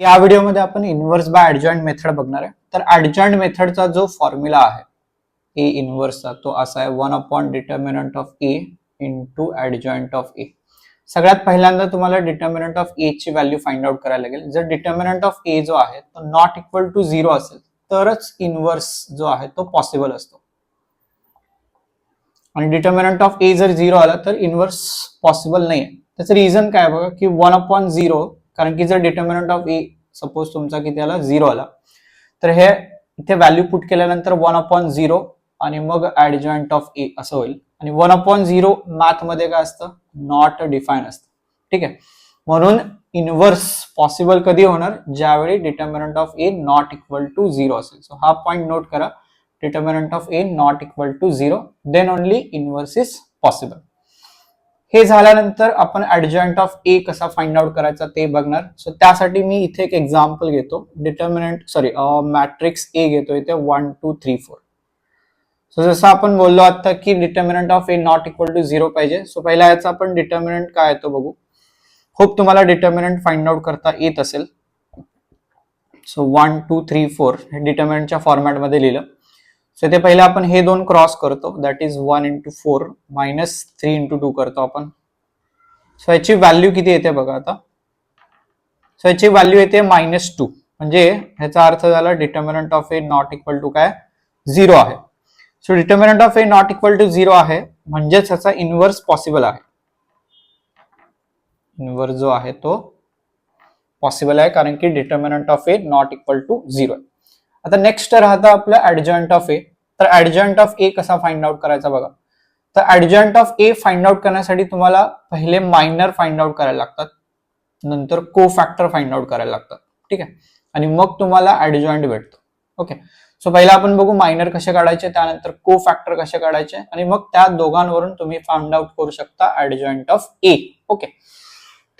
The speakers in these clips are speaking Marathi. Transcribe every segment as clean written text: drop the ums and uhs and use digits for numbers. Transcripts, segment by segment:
या व्हिडिओमध्ये आपण इनव्हर्स बाय ऍडजॉइंट मेथड बघणार आहे. तर ऍडजॉइंट मेथडचा जो फॉर्म्युला आहे ए इनव्हर्सचा तो असा आहे 1 determinant of A into adjoint of A. सगळ्यात पहिल्यांदा तुम्हाला डिटर्मिनंट ऑफ ए ची व्हॅल्यू फाइंड आउट करायला लागेल. जर डिटर्मिनंट ऑफ ए जो आहे तो नॉट इक्वल टू 0 असेल तरच इनव्हर्स जो आहे तो पॉसिबल असतो. आणि डिटर्मिनंट ऑफ ए जर 0 आला तर इनव्हर्स पॉसिबल नाही आहे. त्याचं रिझन काय बघा की 1/0, कारण की जर डिटर्मिनंट ऑफ ए सपोज तुमचा किती आला 0 आला तर हे इथे व्हॅल्यू पुट केल्यानंतर 1/0 आणि मग ऍडजॉइंट ऑफ ए असं होईल. आणि 1/0 मॅथ मध्ये काय असतं, नॉट डिफाईन असतं. ठीक आहे, म्हणून इनव्हर्स पॉसिबल कधी होणार, ज्यावेळी determinant of A not equal to 0 असेल. सो हा पॉइंट नोट करा, determinant of A not equal to 0, then only inverse is possible. हे झाल्यानंतर आपण ऍडजॉइंट ऑफ ए कसा फाइंड आउट करायचा ते बघणार. सो त्यासाठी मी इथे एक एक्झाम्पल घेतो. मॅट्रिक्स ए घेतो इथे 1 2 3 4. सो जसं आपण बोललो आता की determinant of A not equal to 0 पाहिजे. सो पहिला याचा आपण डिटर्मिनंट काय येतो बघू. होप तुम्हाला डिटर्मिनंट फाइंड आउट करता येत असेल. सो 1 2 3 4 हे डिटर्मिनंटच्या फॉर्मॅटमध्ये लिहिलं. सो इथे पहिले आपण हे दोन क्रॉस करतो, that is 1 into 4 minus 3 into 2 करतो आपण. सो याची व्हॅल्यू किती येते बघा आता. सो याची व्हॅल्यू येते -2. म्हणजे ह्याचा अर्थ झाला determinant of A not equal to काय, 0 आहे. So determinant of A not equal to 0 आहे म्हणजेच ह्याचा इनव्हर्स पॉसिबल आहे. इनव्हर्स जो आहे तो पॉसिबल आहे कारण की determinant of A not equal to 0 आहे. आता नेक्स्ट राहतं आपलं ऍडजॉइंट ऑफ ए. तर ऍडजॉइंट ऑफ ए कसा फाइंड आउट करायचा बघा. तर adjoint of A find out करण्यासाठी तुम्हाला पहिले मायनर फाइंड आउट करायला लागतात, नंतर को फॅक्टर फाइंड आउट करायला लागतात. ठीक आहे, आणि मग तुम्हाला ऍडजॉइंट भेटतो. ओके, सो पहिला आपण बघू मायनर कसे काढायचे, त्यानंतर को फॅक्टर कसे काढायचे, आणि मग त्या दोघांवरून तुम्ही फाइंड आउट करू शकता ऍडजॉइंट ऑफ ए. ओके,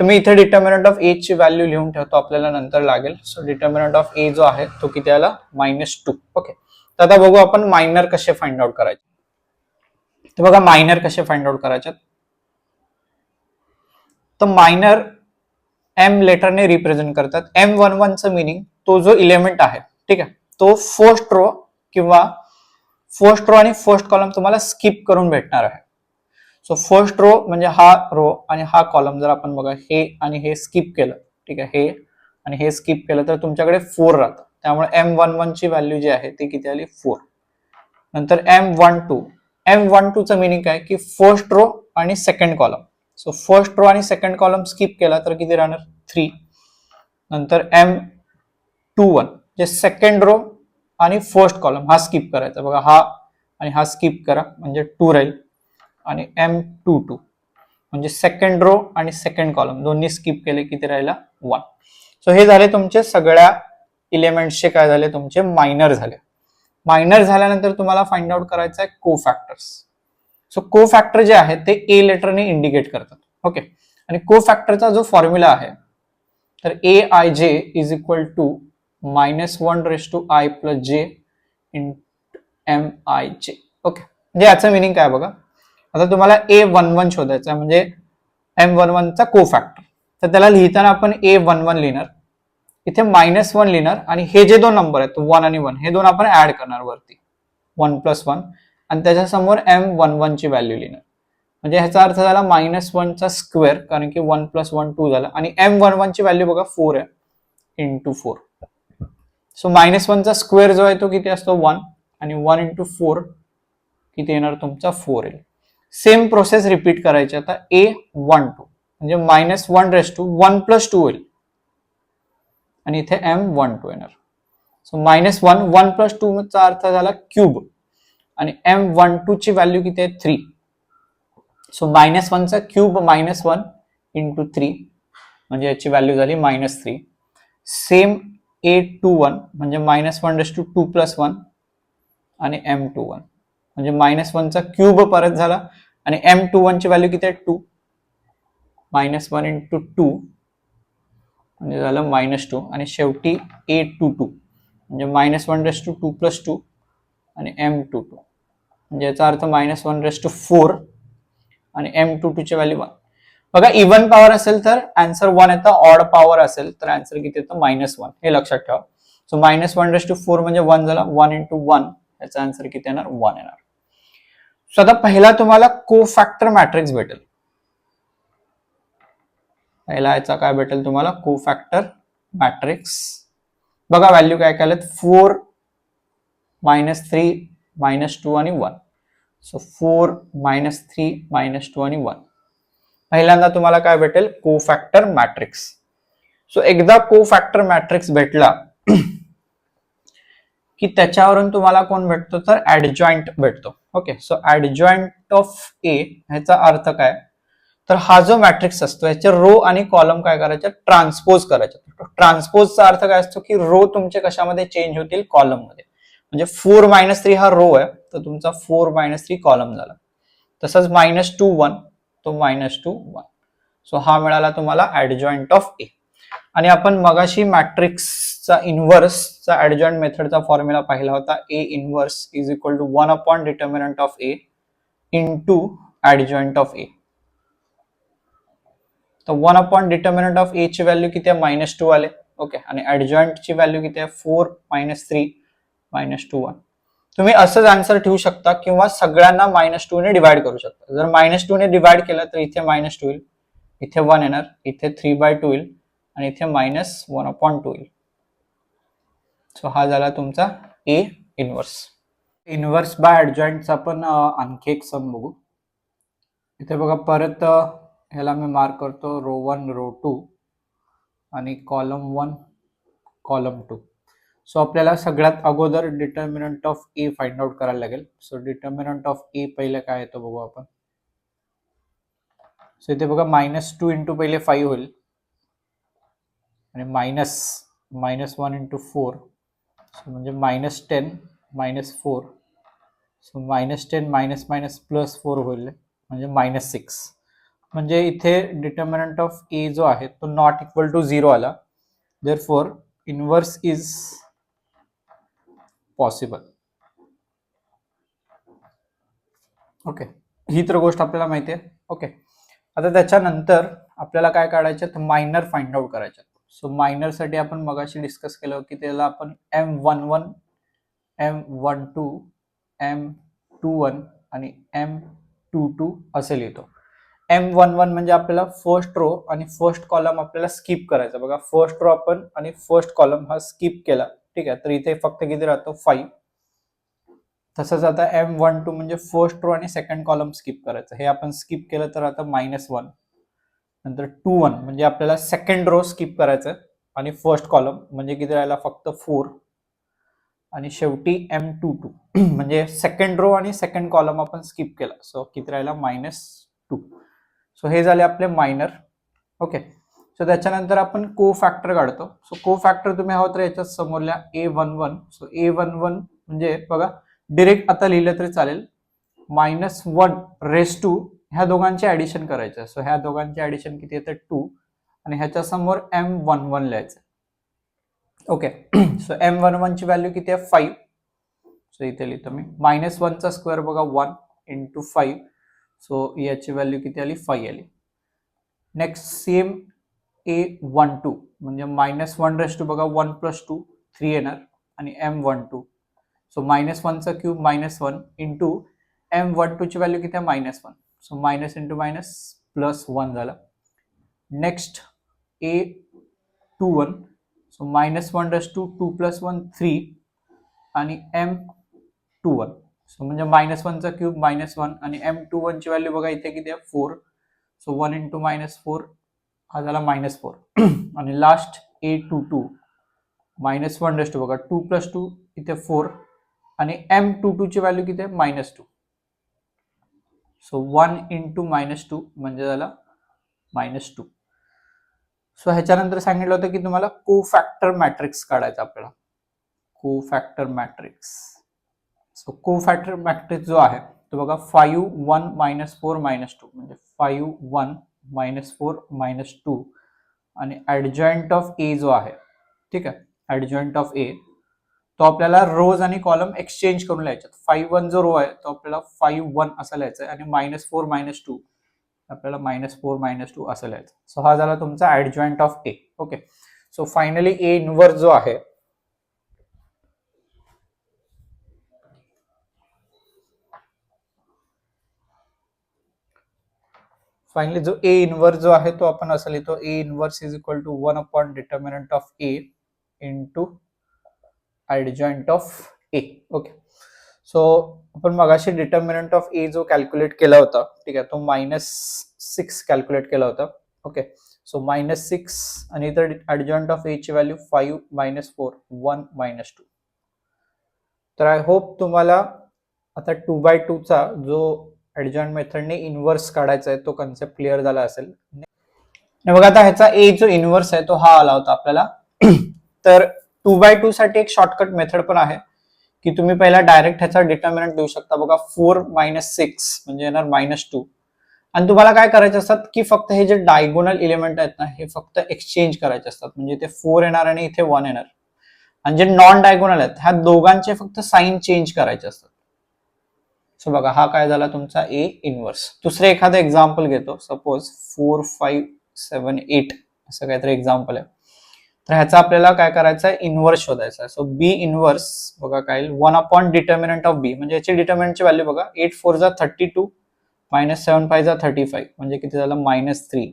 तर मी इथे डिटर्मिनंट ऑफ ए ची व्हॅल्यू लिहून ठेवतो, आपल्याला नंतर लागेल. सो डिटर्मिनंट ऑफ ए जो आहे तो किती आला, -2. ओके, तर आता बघू आपण मायनर कसे फाइंड आउट करायचे. तर बघा मायनर कसे फाइंड आउट करायचे. तर मायनर एम लेटरने रिप्रेझेंट करतात. M11 चं मिनिंग तो जो इलेमेंट आहे, ठीक आहे, तो फर्स्ट रो किंवा फर्स्ट रो आणि फर्स्ट कॉलम तुम्हाला स्किप करून भेटणार आहे. सो फर्स्ट रो म्हणजे हा रो आणि हा कॉलम जर आपण बघा हे आणि हे स्किप केलं, ठीक आहे, हे आणि हे स्किप केलं तर तुमच्याकडे 4 राहतं. त्यामुळे M11 ची व्हॅल्यू जी आहे ती किती आली, 4. नंतर M12 चं मिनिंग काय की फर्स्ट रो आणि second column. So first row आणि सेकंड कॉलम स्किप केला तर किती राहणार, 3. नंतर M21 जे सेकंड रो आणि फर्स्ट कॉलम हा स्किप करायचा बघा, हा आणि हा स्किप करा म्हणजे 2 राहील. आणि M22 म्हणजे सेकंड रो आणि सेकंड कॉलम दोन्ही स्किप केले, किती राहिला, 1. सो हे झाले तुमचे सगळ्या इलेमेंट्सचे काय झाले, तुमचे मायनर झाले. मायनर झाल्यानंतर तुम्हाला फाइंड आउट करायचं आहे को फॅक्टर्स. सो को फॅक्टर जे आहे ते ए लेटरने इंडिकेट करतात. ओके, आणि को फॅक्टरचा जो फॉर्म्युला आहे तर AIJ is equal to -1/i + j × MIJ. Okay, म्हणजे याचं मिनिंग काय बघा. आता तुम्हाला A11 शोधायचा आहे म्हणजे M11 चा को फॅक्टर. तर त्याला लिहिताना आपण A11 लिहिणार, इथे -1 लिहिणार, आणि हे जे दोन नंबर आहेत 1 आणि 1 हे दोन आपण ऍड करणार वरती, 1 + 1, आणि त्याच्या समोर M11 ची व्हॅल्यू लिहिणार. म्हणजे ह्याचा अर्थ झाला -1 चा स्क्वेअर, कारण की 1 + 1 2 झाला, आणि M11 ची व्हॅल्यू बघा 4 आहे, × 4. सो -1 चा स्क्वेअर जो आहे तो किती असतो, 1, आणि 1 × 4 किती येणार तुमचा, 4 येईल. सेम प्रोसेस रिपीट करायची. आता A12 म्हणजे -1/1 + 2 होईल, आणि इथे M12 येणार. सो -1 1 + 2 चा अर्थ झाला क्यूब, आणि M12 ची व्हॅल्यू किती आहे, 3. सो -1 चा क्यूब -1 × 3 म्हणजे याची व्हॅल्यू झाली -3. सेम A21 म्हणजे -1/2 + 1 आणि M21 म्हणजे -1 चा क्यूब परत झाला, आणि M21 ची व्हॅल्यू किती आहे, 2. -1 × 2 म्हणजे झालं -2, आणि शेवटी A22 म्हणजे -1/2 + 2 आणि M22 म्हणजे याचा अर्थ -1/4 आणि M22 ची व्हॅल्यू 1. बघा इव्हन पॉवर असेल तर आन्सर 1 येतं, ऑड पॉवर असेल तर आन्सर किती येतं -1. हे लक्षात ठेवा. सो -1/4 म्हणजे 1 झाला, 1 × 1 याचा आन्सर किती येणार, 1 येणार. सो आता पहिला तुम्हाला कोफॅक्टर मॅट्रिक्स भेटेल. पहिला याचा काय भेटेल तुम्हाला, कोफॅक्टर मॅट्रिक्स. बघा व्हॅल्यू काय काय 4 -3 -2 आणि 1. सो 4 -3 -2 आणि 1. पहिल्यांदा तुम्हाला काय भेटेल, कोफॅक्टर मॅट्रिक्स. सो एकदा कोफॅक्टर मॅट्रिक्स भेटला की त्याच्यावरून तुम्हाला कोण भेटतो, तर ऍडजॉइंट भेटतो. ओके, सो ऍडजॉइंट ऑफ ए ह्याचा अर्थ काय, तर हा जो मॅट्रिक्स असतो याचे रो आणि कॉलम काय करायचे, ट्रान्सपोज करायचे. ट्रान्सपोजचा अर्थ काय असतो की रो तुमचे कशामध्ये चेंज होतील, कॉलम मध्ये. म्हणजे 4 -3 हा रो आहे, तर तुमचा 4 -3 कॉलम झाला. तसंच -2 1 तो -2 1. सो हा मिळाला तुम्हाला ऍडजॉइंट ऑफ ए. आणि आपण मगाशी मॅट्रिक्सचा इन्व्हर्सचा ऍडजॉइंट मेथडचा फॉर्म्युला पाहिला होता, A inverse is equal to 1 upon determinant of A into adjoint of A. तर 1 अपॉन डिटर्मिनंट ऑफ ए ची व्हॅल्यू किती आहे, -2 आले. ओके, आणि ऍडजॉइंट ची व्हॅल्यू किती आहे, 4 -3 -2 1. तुम्ही असंच आन्सर ठेवू शकता किंवा सगळ्यांना -2 ने डिवाइड करू शकता. जर -2 ने डिवाइड केलं तर इथे -2 येईल, इथे 1 येणार, इथे 3/2 येईल आणि इथे -1/2 येईल. सो हा झाला तुमचा ए इन्व्हर्स. इन्व्हर्स बाय ऍडजॉइंटचा आपण आणखी एक सम बघू. इथे बघा परत ह्याला मी मार्क करतो रो 1 रो 2 आणि कॉलम 1 कॉलम 2. सो आपल्याला सगळ्यात अगोदर determinant of A find out करायला लागेल. सो डिटर्मिनंट ऑफ ए पहिले काय येतो बघू आपण. सो इथे बघा -2 इंटू पहिले 5 होईल आणि -1 इंटू 4. सो म्हणजे -10 -4. सो -10 मायनस प्लस 4 होईल म्हणजे -6. म्हणजे इथे डिटर्मिनंट ऑफ ए जो आहे तो नॉट इक्वल टू 0 आला. Therefore inverse is possible. Okay, ही तर गोष्ट आपल्याला माहिती आहे. ओके, आता त्याच्यानंतर आपल्याला काय काढायचं, तर मायनर फाइंड आउट करायचे. सो मायनर साठी आपण मगाशी डिस्कस केलं की त्याला आपण M11 M12 M21 आणि M22 असे लिहितो. M11 म्हणजे आपल्याला फर्स्ट रो आणि फर्स्ट कॉलम आपल्याला स्किप करायचा. बघा फर्स्ट रो आपण आणि फर्स्ट कॉलम हा स्किप केला, ठीक आहे, तर इथे फक्त किती राहतो, 5. तसंच आता M12 म्हणजे फर्स्ट रो आणि सेकंड कॉलम स्किप करायचं. हे आपण स्किप केलं तर आता -1. नंतर 21 म्हणजे आपल्याला सेकंड रो स्किप करायचं आणि फर्स्ट कॉलम म्हणजे किती राहिला, फक्त 4. आणि शेवटी M22 म्हणजे सेकंड रो आणि सेकंड कॉलम आपण स्किप केला. सो किती राहिला, -2. सो हे झाले आपले मायनर. ओके, सो त्याच्यानंतर आपण को फॅक्टर काढतो. सो को फॅक्टर तुम्ही हवं तर याच्यात समोरल्या A11. सो A11 म्हणजे बघा डिरेक्ट आता लिहिलं तरी चालेल, -1 ह्या दोघांचे ऍडिशन करायचं. सो ह्या दोघांचे ऍडिशन किती येतं, 2. आणि ह्याच्या समोर M11 लिहायचं. ओके, सो M11 ची व्हॅल्यू किती आहे, 5. सो इथे लिहितो मी -1 चा स्क्वेअर बघा 1 इंटू 5. सो याची व्हॅल्यू किती आली, 5 आली. नेक्स्ट सेम A12 म्हणजे -1 बघा 1 + 2 3 येणार आणि M12. सो -1 चा क्यूब -1 इंटू M12 ची व्हॅल्यू किती आहे, -1. सो मायनस इंटू मायनस +1 झाला. Next A21. सो -1 2 + 1 3 आणि M21. सो म्हणजे -1 चा क्यूब -1 आणि M21 ची व्हॅल्यू बघा इथे किती आहे, 4. सो 1 इंटू -4 हा झाला -4. आणि लास्ट A22 -1 बघा 2 + 2 इथे 4 आणि M22 ची व्हॅल्यू किती आहे, -2. सो 1 इंटू -2 म्हणजे झाला -2. सो ह्याच्यानंतर सांगितलं होतं की तुम्हाला कोफॅक्टर मॅट्रिक्स काढायचा आपल्याला. कोफॅक्टर मॅट्रिक्स. सो कोफॅक्टर मॅट्रिक्स जो आहे तो बघा 5 1 -4 -2 म्हणजे 5 1 -4 -2 आणि ऍडजॉइंट ऑफ ए जो आहे, ठीक आहे, ऍडजॉइंट ऑफ ए तो आपल्याला रोज आणि कॉलम एक्सचेंज करून लिहायचे. 5 1 जो रो आहे तो आपल्याला 5 1 असा लिहायचा आहे आणि -4 -2 आपल्याला -4 -2 असं लिहायचं. सो हा झाला तुमचा adjoint of A. Okay, so finally A inverse जो आहे फायनली जो ए इनव्हर्स जो आहे तो आपण असं लिहितो A inverse is equal to 1 upon determinant of A into adjoint of A. Okay, so आपण मगाशी डिटर्मिनंट ऑफ ए जो कॅल्क्युलेट केला होता, ठीक आहे, तो -6 कॅल्क्युलेट केला होता. ओके, सो -6 आणि इतर ऍडजॉइंट ऑफ ए ची व्हॅल्यू 5 -4 1 -2. तर आय होप तुम्हाला आता 2/2 चा जो ऍडजॉइंट मेथडने इनव्हर्स काढायचा आहे तो कन्सेप्ट क्लिअर झाला असेल. बघा आता ह्याचा ए जो इनव्हर्स आहे तो हा आला होता आपल्याला. तर 2/2 साठी एक शॉर्टकट मेथड पण आहे की तुम्ही पहिला डायरेक्ट ह्याचा डिटर्मिनंट देऊ शकता. बघा 4 -6 म्हणजे येणार -2. आणि तुम्हाला काय करायचे असतात की फक्त हे जे डायगोनल एलिमेंट आहेत ना हे फक्त एक्सचेंज करायचे असतात. म्हणजे इथे 4 येणार आणि इथे 1 येणार. आणि जे नॉन डायगोनल आहेत ह्या दोघांचे फक्त साइन चेंज करायचे असतात. सो बघा हा काय झाला तुमचा ए इनव्हर्स. दुसरे एखादं एक्झाम्पल घेतो. सपोज 4 5 7 8 असं काहीतरी एक्झाम्पल आहे. तर ह्याचा आपल्याला काय करायचं आहे, इनव्हर्स शोधायचा आहे. सो बी इनव्हर्स बघा काय 1 अपॉन डिटर्मिनंट ऑफ बी, म्हणजे याची डिटर्मिनंटची व्हॅल्यू बघा 8 4 जा 32 -7 5 जा 35 म्हणजे किती झालं -3.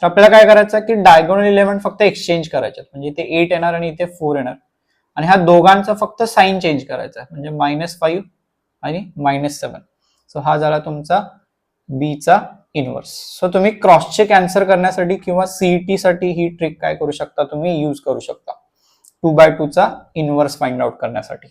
तर आपल्याला काय करायचं की डायगोनल एलिमेंट फक्त एक्सचेंज करायचे, म्हणजे इथे 8 येणार आणि इथे 4 येणार आणि ह्या दोघांचा फक्त साइन चेंज करायचा आहे, म्हणजे -5 आणि -7. सो हा झाला तुमचा बी चा इनव्हर्स. सो तुम्ही क्रॉस चेक आन्सर करण्यासाठी किंवा सीईटी साठी ही ट्रिक काय करू शकता, तुम्ही यूज करू शकता 2/2 चा इनव्हर्स फाइंड आउट करण्यासाठी.